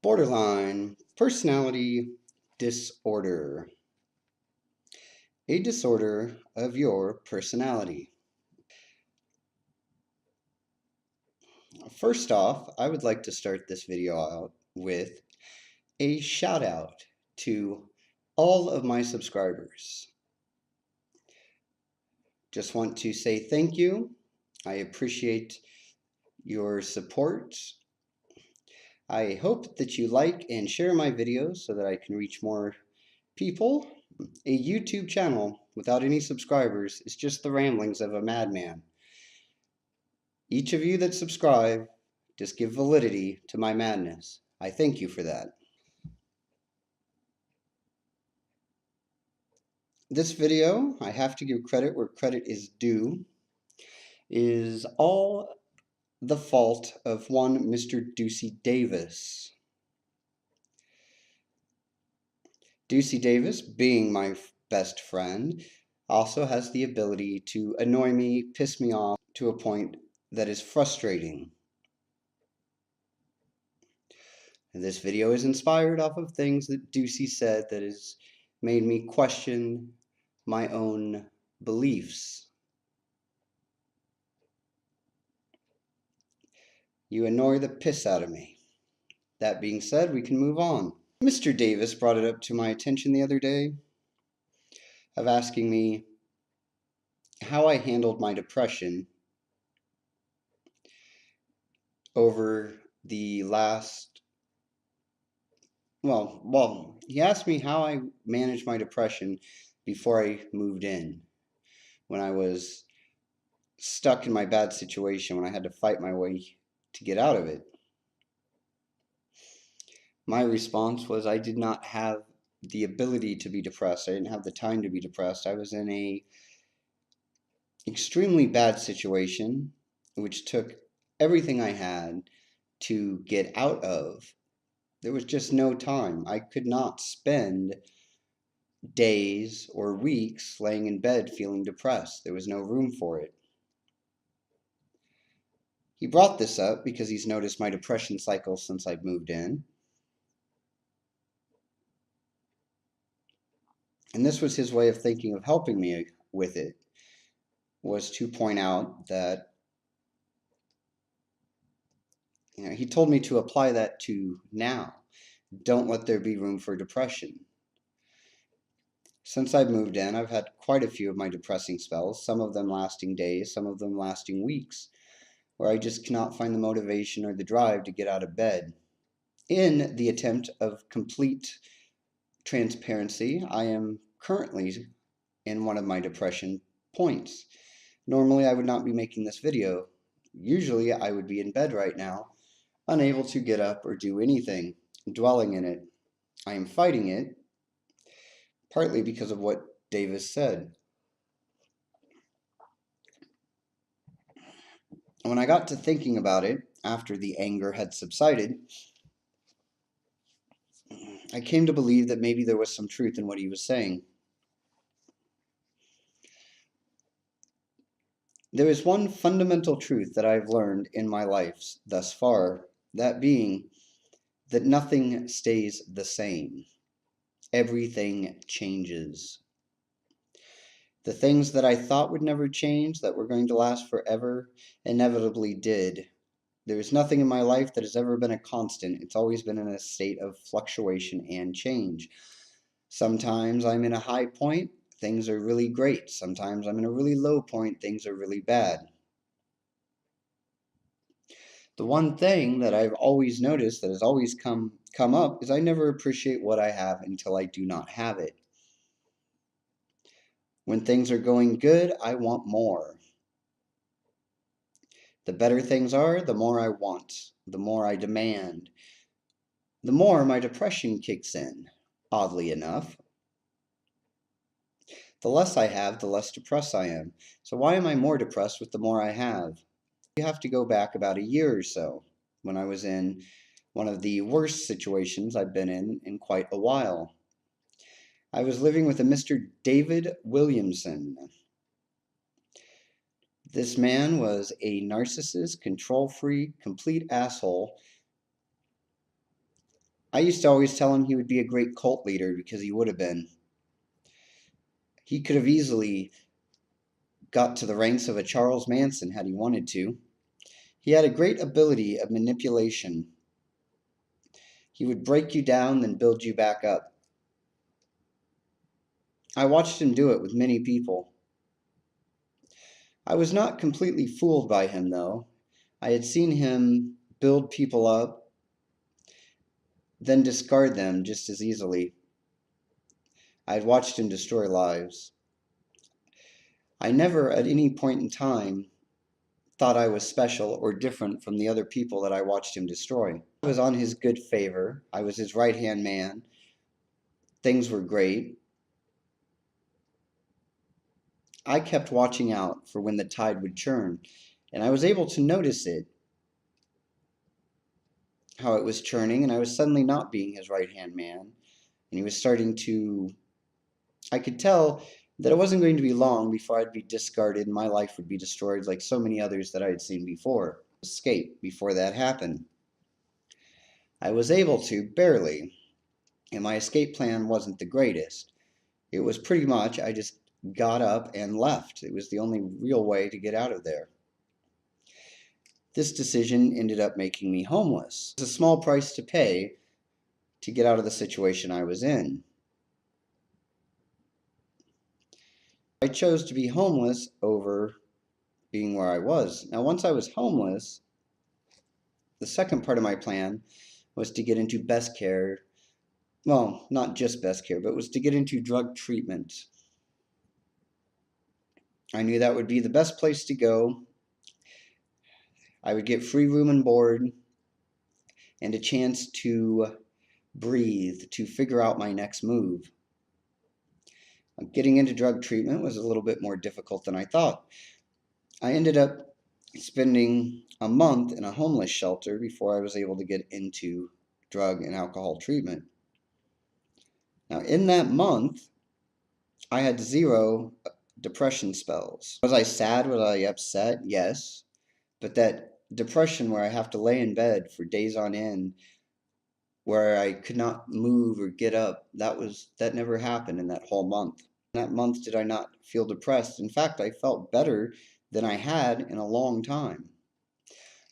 Borderline personality disorder. A disorder of your personality. First off, I would like to start this video out with a shout out to all of my subscribers. Just want to say thank you. I appreciate your support. I hope that you like and share my videos so that I can reach more people. A YouTube channel without any subscribers is just the ramblings of a madman. Each of you that subscribe just give validity to my madness. I thank you for that. This video, I have to give credit where credit is due, is all the fault of one Mr. Ducey Davis. Ducey Davis, being my best friend, also has the ability to annoy me, piss me off to a point that is frustrating. And this video is inspired off of things that Ducey said that has made me question my own beliefs. You annoy the piss out of me. That being said, we can move on. Mr. Davis brought it up to my attention the other day of asking me how I handled my depression over the last, he asked me how I managed my depression before I moved in, when I was stuck in my bad situation, when I had to fight my way to get out of it. My response was I did not have the ability to be depressed. I didn't have the time to be depressed. I was in a extremely bad situation, which took everything I had to get out of. There was just no time. I could not spend days or weeks laying in bed feeling depressed. There was no room for it. He brought this up because he's noticed my depression cycle since I've moved in. And this was his way of thinking of helping me with it, was to point out that, he told me to apply that to now. Don't let there be room for depression. Since I've moved in, I've had quite a few of my depressing spells, some of them lasting days, some of them lasting weeks, where I just cannot find the motivation or the drive to get out of bed. In the attempt of complete transparency, I am currently in one of my depression points. Normally, I would not be making this video. Usually, I would be in bed right now, unable to get up or do anything, dwelling in it. I am fighting it, partly because of what Davis said. When I got to thinking about it, after the anger had subsided, I came to believe that maybe there was some truth in what he was saying. There is one fundamental truth that I've learned in my life thus far, that being that nothing stays the same. Everything changes. The things that I thought would never change, that were going to last forever, inevitably did. There is nothing in my life that has ever been a constant. It's always been in a state of fluctuation and change. Sometimes I'm in a high point, things are really great. Sometimes I'm in a really low point, things are really bad. The one thing that I've always noticed that has always come up is I never appreciate what I have until I do not have it. When things are going good, I want more. The better things are, the more I want, the more I demand, the more my depression kicks in, oddly enough. The less I have, the less depressed I am. So why am I more depressed with the more I have? You have to go back about a year or so, when I was in one of the worst situations I've been in quite a while. I was living with a Mr. David Williamson. This man was a narcissist, control freak, complete asshole. I used to always tell him he would be a great cult leader because he would have been. He could have easily got to the ranks of a Charles Manson had he wanted to. He had a great ability of manipulation. He would break you down, then build you back up. I watched him do it with many people. I was not completely fooled by him, though. I had seen him build people up, then discard them just as easily. I had watched him destroy lives. I never, at any point in time, thought I was special or different from the other people that I watched him destroy. I was on his good favor. I was his right-hand man. Things were great. I kept watching out for when the tide would churn, and I was able to notice it, how it was churning, and I was suddenly not being his right-hand man, and he was starting to, I could tell that it wasn't going to be long before I'd be discarded and my life would be destroyed like so many others that I had seen before. Escape before that happened. I was able to, barely, and my escape plan wasn't the greatest. It was pretty much, I just got up and left. It was the only real way to get out of there. This decision ended up making me homeless. It was a small price to pay to get out of the situation I was in. I chose to be homeless over being where I was. Now, once I was homeless, the second part of my plan was to get into best care. Well, not just best care, but was to get into drug treatment. I knew that would be the best place to go. I would get free room and board and a chance to breathe, to figure out my next move. Getting into drug treatment was a little bit more difficult than I thought. I ended up spending a month in a homeless shelter before I was able to get into drug and alcohol treatment. Now, in that month, I had 0 depression spells. Was I sad? Was I upset? Yes. But that depression where I have to lay in bed for days on end, where I could not move or get up, that never happened in that whole month. In that month did I not feel depressed. In fact, I felt better than I had in a long time.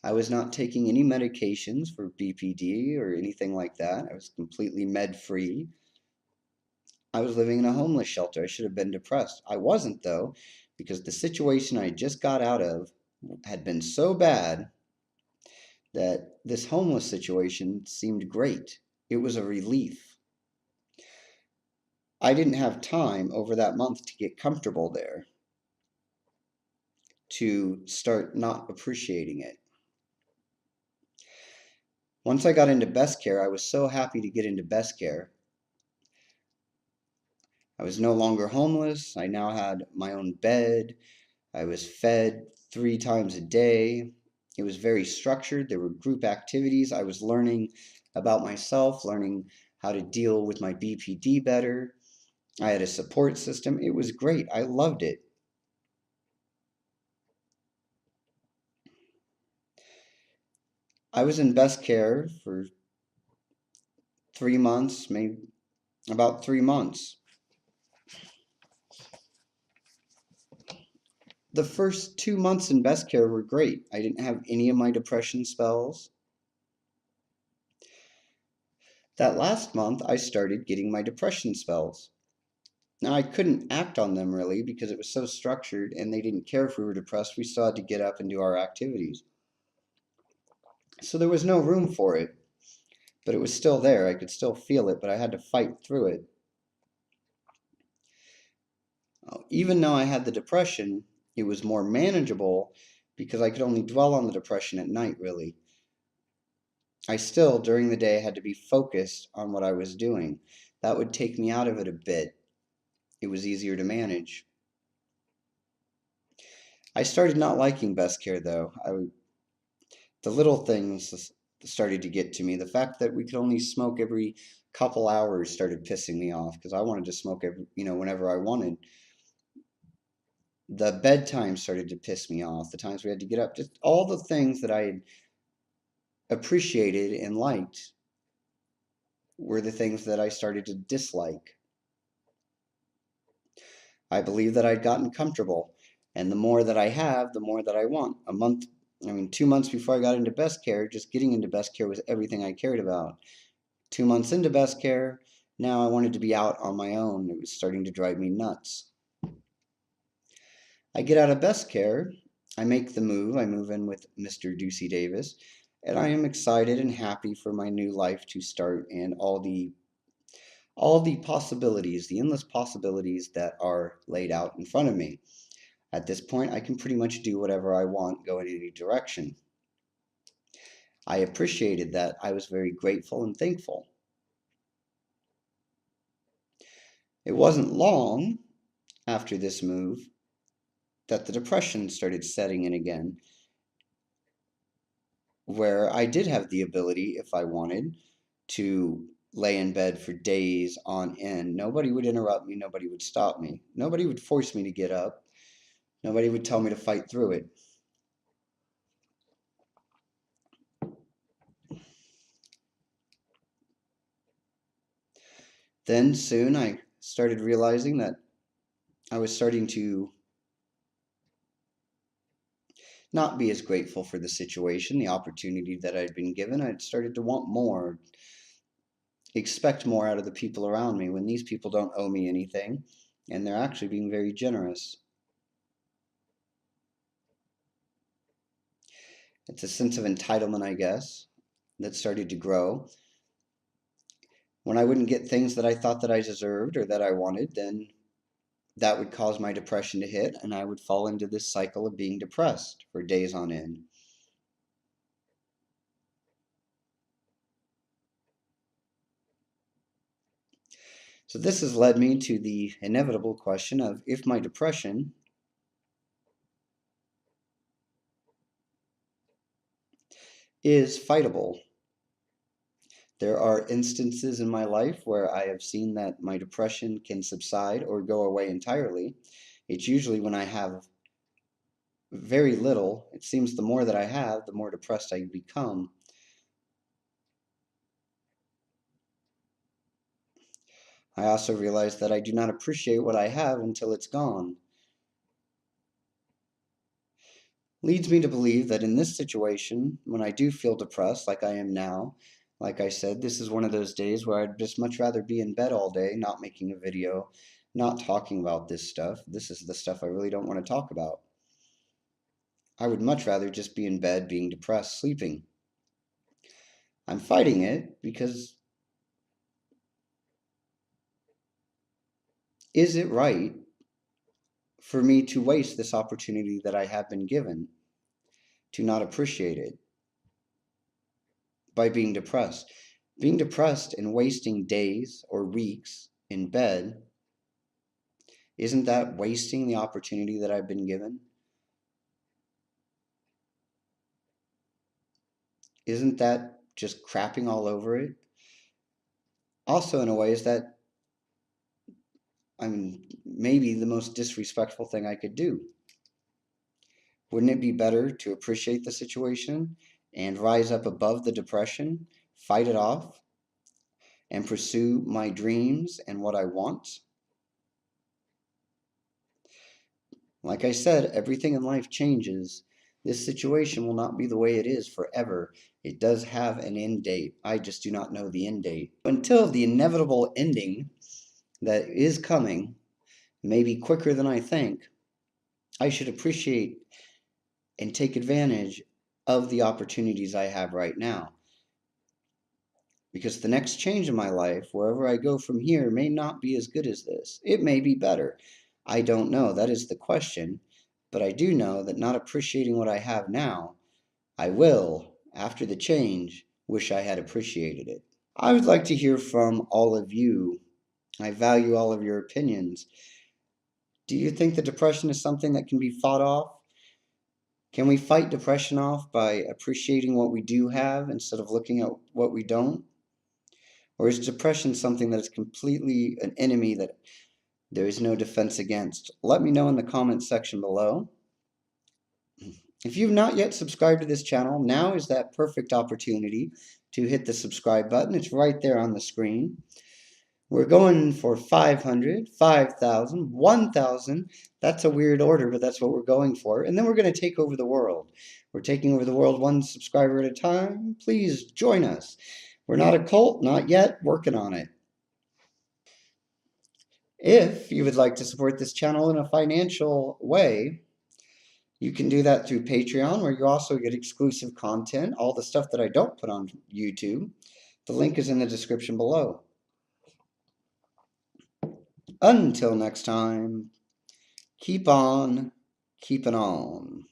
I was not taking any medications for BPD or anything like that. I was completely med-free. I was living in a homeless shelter. I should have been depressed. I wasn't, though, because the situation I just got out of had been so bad that this homeless situation seemed great. It was a relief. I didn't have time over that month to get comfortable there, to start not appreciating it. Once I got into best care, I was so happy to get into best care. I was no longer homeless. I now had my own bed. I was fed 3 times a day. It was very structured. There were group activities. I was learning about myself, learning how to deal with my BPD better. I had a support system. It was great. I loved it. I was in best care for 3 months, maybe about 3 months. The first 2 months in best care were great. I didn't have any of my depression spells. That last month, I started getting my depression spells. Now, I couldn't act on them really because it was so structured and they didn't care if we were depressed. We still had to get up and do our activities. So there was no room for it, but it was still there. I could still feel it, but I had to fight through it. Even though I had the depression, it was more manageable because I could only dwell on the depression at night, really. I still, during the day, had to be focused on what I was doing. That would take me out of it a bit. It was easier to manage. I started not liking best care, though. The little things started to get to me. The fact that we could only smoke every couple hours started pissing me off because I wanted to smoke whenever I wanted. The bedtime started to piss me off. The times we had to get up, just all the things that I had appreciated and liked were the things that I started to dislike. I believe that I'd gotten comfortable, and the more that I have, the more that I want. 2 months before I got into best care, just getting into best care was everything I cared about. 2 months into best care, now I wanted to be out on my own. It was starting to drive me nuts. I get out of best care, I make the move, I move in with Mr. Ducey Davis, and I am excited and happy for my new life to start and all the possibilities, the endless possibilities that are laid out in front of me. At this point, I can pretty much do whatever I want, go in any direction. I appreciated that. I was very grateful and thankful. It wasn't long after this move that the depression started setting in again, where I did have the ability, if I wanted, to lay in bed for days on end. Nobody would interrupt me. Nobody would stop me. Nobody would force me to get up. Nobody would tell me to fight through it. Then soon I started realizing that I was starting to not be as grateful for the situation, the opportunity that I'd been given. I'd started to want more, expect more out of the people around me when these people don't owe me anything and they're actually being very generous. It's a sense of entitlement, I guess, that started to grow. When I wouldn't get things that I thought that I deserved or that I wanted, then that would cause my depression to hit, and I would fall into this cycle of being depressed for days on end. So this has led me to the inevitable question of if my depression is fightable. There are instances in my life where I have seen that my depression can subside or go away entirely. It's usually when I have very little. It seems the more that I have, the more depressed I become. I also realize that I do not appreciate what I have until it's gone. Leads me to believe that in this situation, when I do feel depressed like I am now, like I said, this is one of those days where I'd just much rather be in bed all day, not making a video, not talking about this stuff. This is the stuff I really don't want to talk about. I would much rather just be in bed, being depressed, sleeping. I'm fighting it because is it right for me to waste this opportunity that I have been given, to not appreciate it by being depressed? Being depressed and wasting days or weeks in bed, isn't that wasting the opportunity that I've been given? Isn't that just crapping all over it? Also, in a way, is that, maybe the most disrespectful thing I could do. Wouldn't it be better to appreciate the situation and rise up above the depression, fight it off, and pursue my dreams and what I want? Like I said, everything in life changes. This situation will not be the way it is forever. It does have an end date. I just do not know the end date. Until the inevitable ending that is coming, maybe quicker than I think, I should appreciate and take advantage of the opportunities I have right now. Because the next change in my life, wherever I go from here, may not be as good as this. It may be better. I don't know. That is the question. But I do know that not appreciating what I have now, I will, after the change, wish I had appreciated it. I would like to hear from all of you. I value all of your opinions. Do you think that depression is something that can be fought off? Can we fight depression off by appreciating what we do have instead of looking at what we don't? Or is depression something that is completely an enemy that there is no defense against? Let me know in the comments section below. If you've not yet subscribed to this channel, now is that perfect opportunity to hit the subscribe button. It's right there on the screen. We're going for 500, 5,000, 1,000. That's a weird order, but that's what we're going for. And then we're going to take over the world. We're taking over the world one subscriber at a time. Please join us. We're not a cult, not yet, working on it. If you would like to support this channel in a financial way, you can do that through Patreon, where you also get exclusive content, all the stuff that I don't put on YouTube. The link is in the description below. Until next time, keep on keeping on.